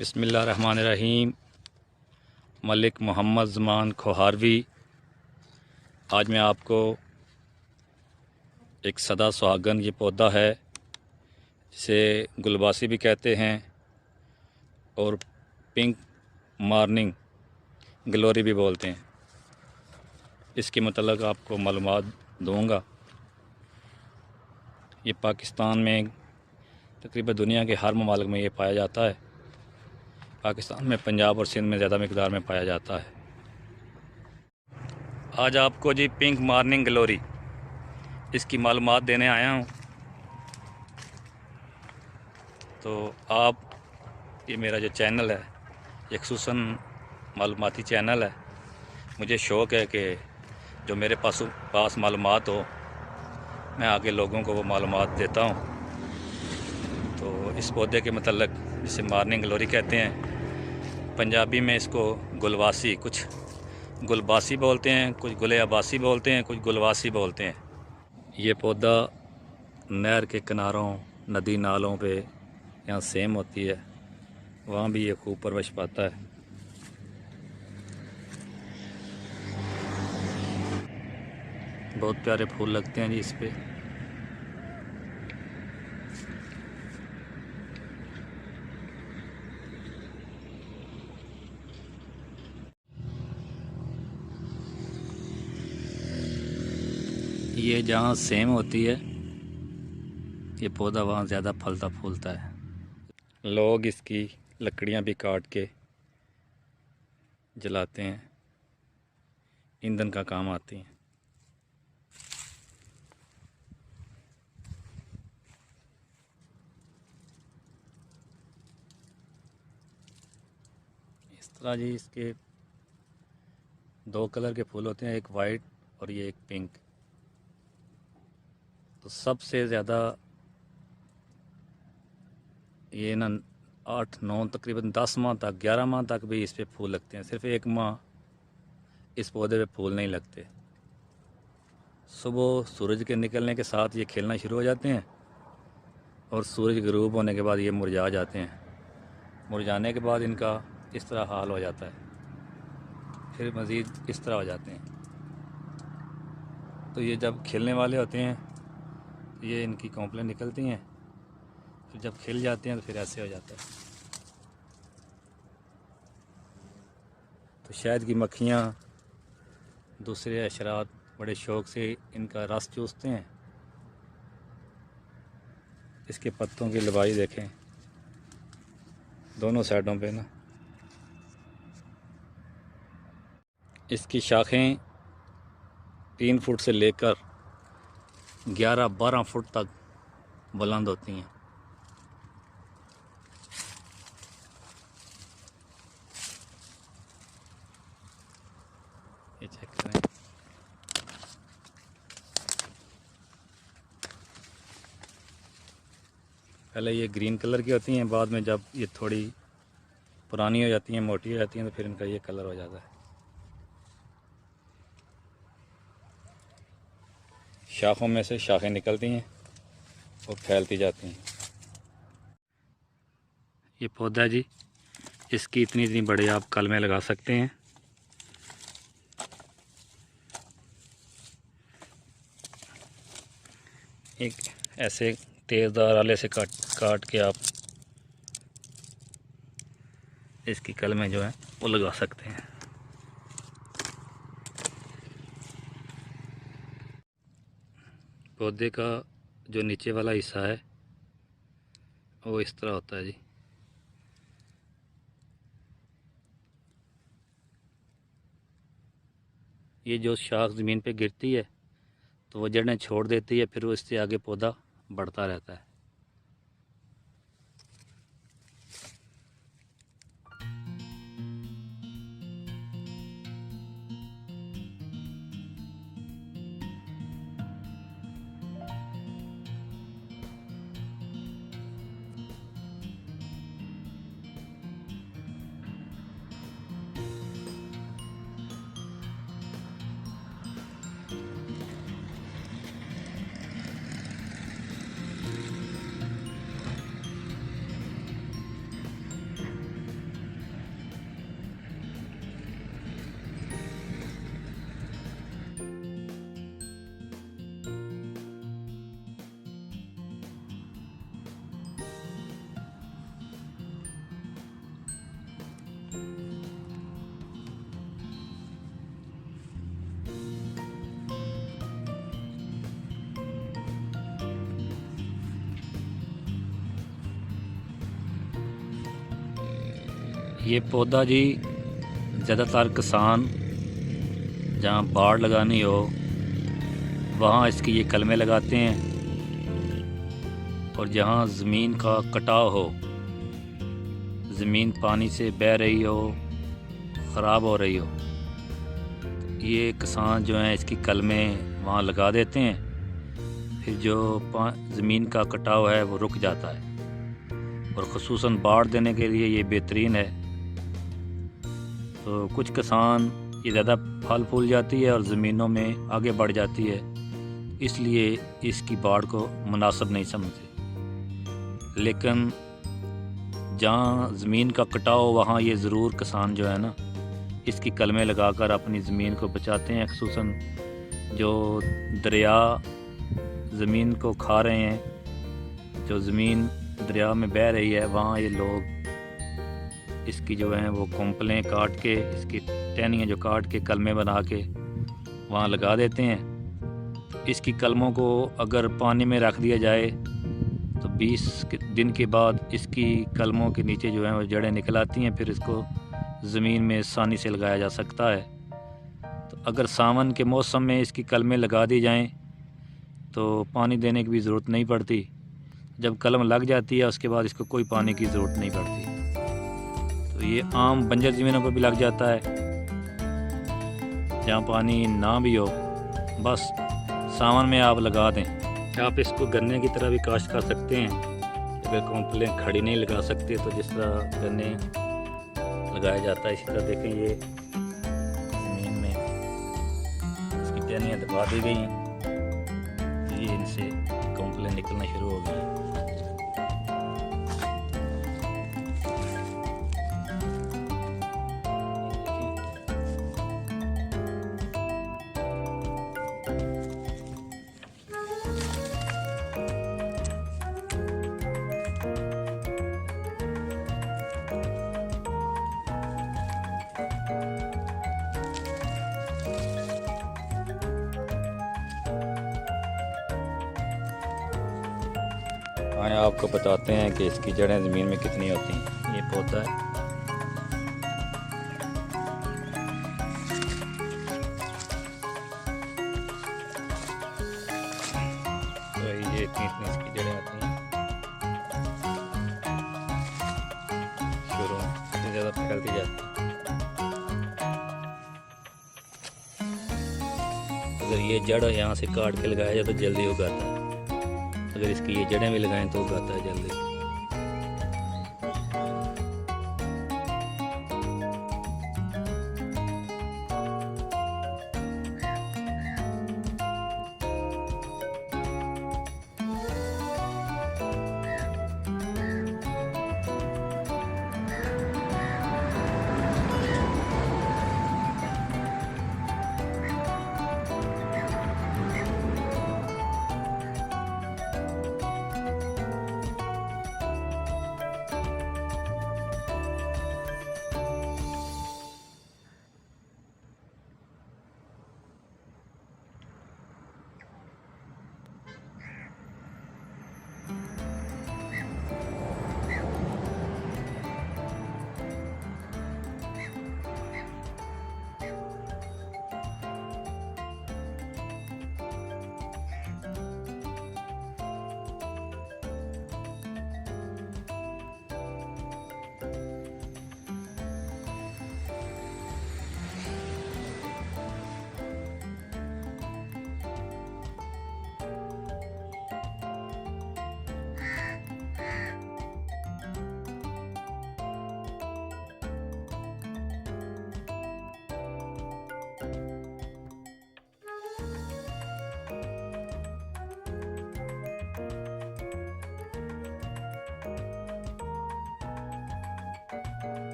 बिस्मिल्लाहिर्रहमानिर्रहीम। मलिक मोहम्मद ज़मान खोहारवी। आज मैं आपको एक सदा सुहागन ये पौधा है जिसे गुलबासी भी कहते हैं और पिंक मॉर्निंग ग्लोरी भी बोलते हैं। इसके मतलब आपको मालूमात दूंगा। ये पाकिस्तान में तकरीबन दुनिया के हर ममालिक में ये पाया जाता है। पाकिस्तान में पंजाब और सिंध में ज़्यादा मिक़दार में पाया जाता है। आज आपको जी पिंक मॉर्निंग ग्लोरी इसकी मालूमात देने आया हूँ। तो आप ये मेरा जो चैनल है ये ख़ुसूसन मालूमाती चैनल है। मुझे शौक़ है कि जो मेरे पास मालूमात हो मैं आगे लोगों को वो मालूमात देता हूँ। तो इस पौधे के मतलब जिसे मॉर्निंग ग्लोरी कहते हैं, पंजाबी में इसको गुलवासी, कुछ गुलबासी बोलते हैं, कुछ गुले अब्बासी बोलते हैं, कुछ गुलवासी बोलते हैं। ये पौधा नहर के किनारों, नदी नालों पे यहाँ सेम होती है, वहाँ भी ये खूब परवरिश पाता है। बहुत प्यारे फूल लगते हैं जी इस पे। ये जहाँ सेम होती है ये पौधा वहाँ ज़्यादा फलता फूलता है। लोग इसकी लकड़ियाँ भी काट के जलाते हैं, ईंधन का काम आती हैं। इस तरह जी इसके दो कलर के फूल होते हैं, एक वाइट और ये एक पिंक। तो सबसे ज़्यादा ये ना 8-9 तकरीबन 10 माह तक, 11 माह तक भी इस पे फूल लगते हैं। सिर्फ एक माह इस पौधे पे फूल नहीं लगते। सुबह सूरज के निकलने के साथ ये खिलना शुरू हो जाते हैं और सूरज गरूब होने के बाद ये मुरझा जाते हैं। मुरझाने के बाद इनका इस तरह हाल हो जाता है, फिर मज़ीद इस तरह हो जाते हैं। तो ये जब खिलने वाले होते हैं तो ये इनकी कॉम्प्लें निकलती हैं, फिर जब खिल जाते हैं तो फिर ऐसे हो जाता है। तो शहद की मक्खियाँ, दूसरे हशरात बड़े शौक़ से इनका रस चूसते हैं। इसके पत्तों की लंबाई देखें, दोनों साइडों पे ना। इसकी शाखें 3 फुट से लेकर 11-12 फुट तक बुलंद होती हैं। ये चेक करें। पहले ये ग्रीन कलर की होती हैं, बाद में जब ये थोड़ी पुरानी हो जाती हैं, मोटी हो जाती हैं, तो फिर इनका ये कलर हो जाता है। शाखों में से शाखें निकलती हैं और फैलती जाती हैं। ये पौधा जी, इसकी इतनी इतनी बड़े आप कलमें लगा सकते हैं। एक ऐसे तेज़दार आले से काट के आप इसकी कलमें जो है वो लगा सकते हैं। पौधे का जो नीचे वाला हिस्सा है वो इस तरह होता है जी। ये जो शाख ज़मीन पे गिरती है तो वो जड़ें छोड़ देती है, फिर वो इससे आगे पौधा बढ़ता रहता है। ये पौधा जी ज़्यादातर किसान जहाँ बाड़ लगानी हो वहाँ इसकी ये कलमें लगाते हैं, और जहाँ ज़मीन का कटाव हो, ज़मीन पानी से बह रही हो, ख़राब हो रही हो, ये किसान जो हैं इसकी कलमें वहाँ लगा देते हैं। फिर जो ज़मीन का कटाव है वो रुक जाता है, और ख़ुसूसन बाढ़ देने के लिए ये बेहतरीन है। तो कुछ किसान ये ज़्यादा फल फूल जाती है और ज़मीनों में आगे बढ़ जाती है, इसलिए इसकी बाढ़ को मुनासिब नहीं समझते। लेकिन जहाँ ज़मीन का कटाव वहाँ ये ज़रूर किसान जो है ना इसकी कलमें लगाकर अपनी ज़मीन को बचाते हैं। ख़ुसूसन जो दरिया ज़मीन को खा रहे हैं, जो ज़मीन दरिया में बह रही है, वहाँ ये लोग इसकी जो है वो कोंपलें काट के, इसकी टहनियाँ जो काट के कलमें बना के वहाँ लगा देते हैं। इसकी कलमों को अगर पानी में रख दिया जाए तो 20 दिन के बाद इसकी कलमों के नीचे जो है वो जड़ें निकल आती हैं, फिर इसको ज़मीन में आसानी से लगाया जा सकता है। तो अगर सावन के मौसम में इसकी कलमें लगा दी जाएं तो पानी देने की भी ज़रूरत नहीं पड़ती। जब कलम लग जाती है उसके बाद इसको कोई पानी की ज़रूरत नहीं पड़ती। तो ये आम बंजर ज़मीनों पर भी लग जाता है, जहाँ पानी ना भी हो, बस सावन में आप लगा दें। आप इसको गन्ने की तरह भी काश्त कर सकते हैं। अगर कोंपलें खड़ी नहीं लगा सकते तो जिस तरह गन्ने लगाया जाता है इसी तरह देखें, ये ज़मीन में इसकी टहनियाँ दबा दी गई हैं, ये इनसे कोंपलें निकलना शुरू हो गई हैं। आए आपको बताते हैं कि इसकी जड़ें ज़मीन में कितनी होती हैं। ये पौधा है, तो ये इतनी इसकी जड़ें होती हैं, शुरू से ज़्यादा फैलती जाती है। अगर ये जड़ यहाँ से काट के लगाया जाए तो जल्दी उगाता है, अगर इसकी ये जड़ें भी लगाएं तो उगाता है जल्दी।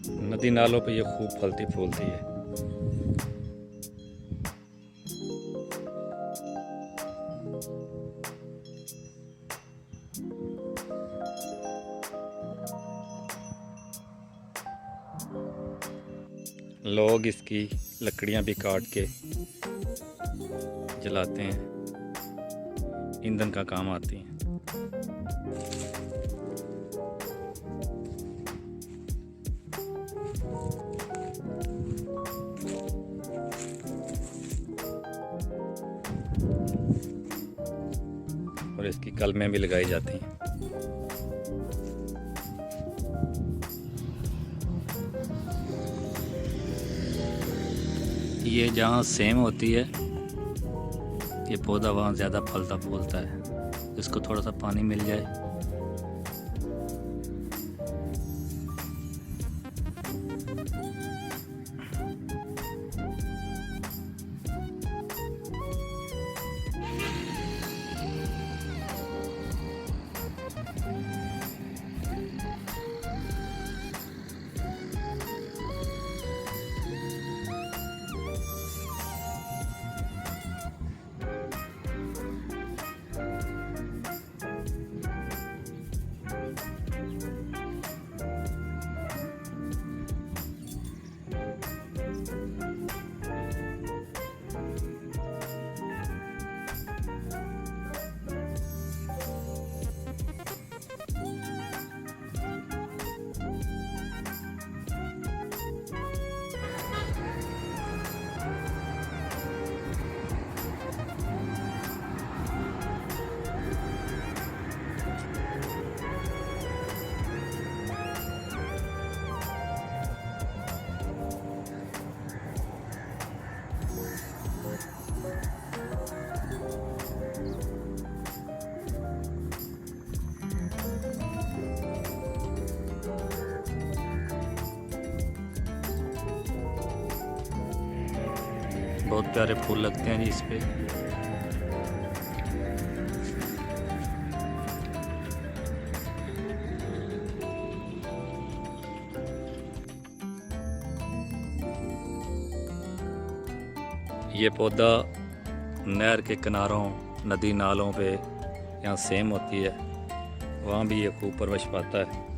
नदी नालों पे ये खूब फलती फूलती है। लोग इसकी लकड़ियां भी काट के जलाते हैं, ईंधन का काम आती हैं। और इसकी कलमें भी लगाई जाती हैं। ये जहाँ सेम होती है, ये पौधा वहाँ ज़्यादा फलता फूलता है। इसको थोड़ा सा पानी मिल जाए, बहुत प्यारे फूल लगते हैं जी इस पे। ये पौधा नहर के किनारों, नदी नालों पे यहाँ सेम होती है, वहाँ भी ये खूब परवरिश पाता है।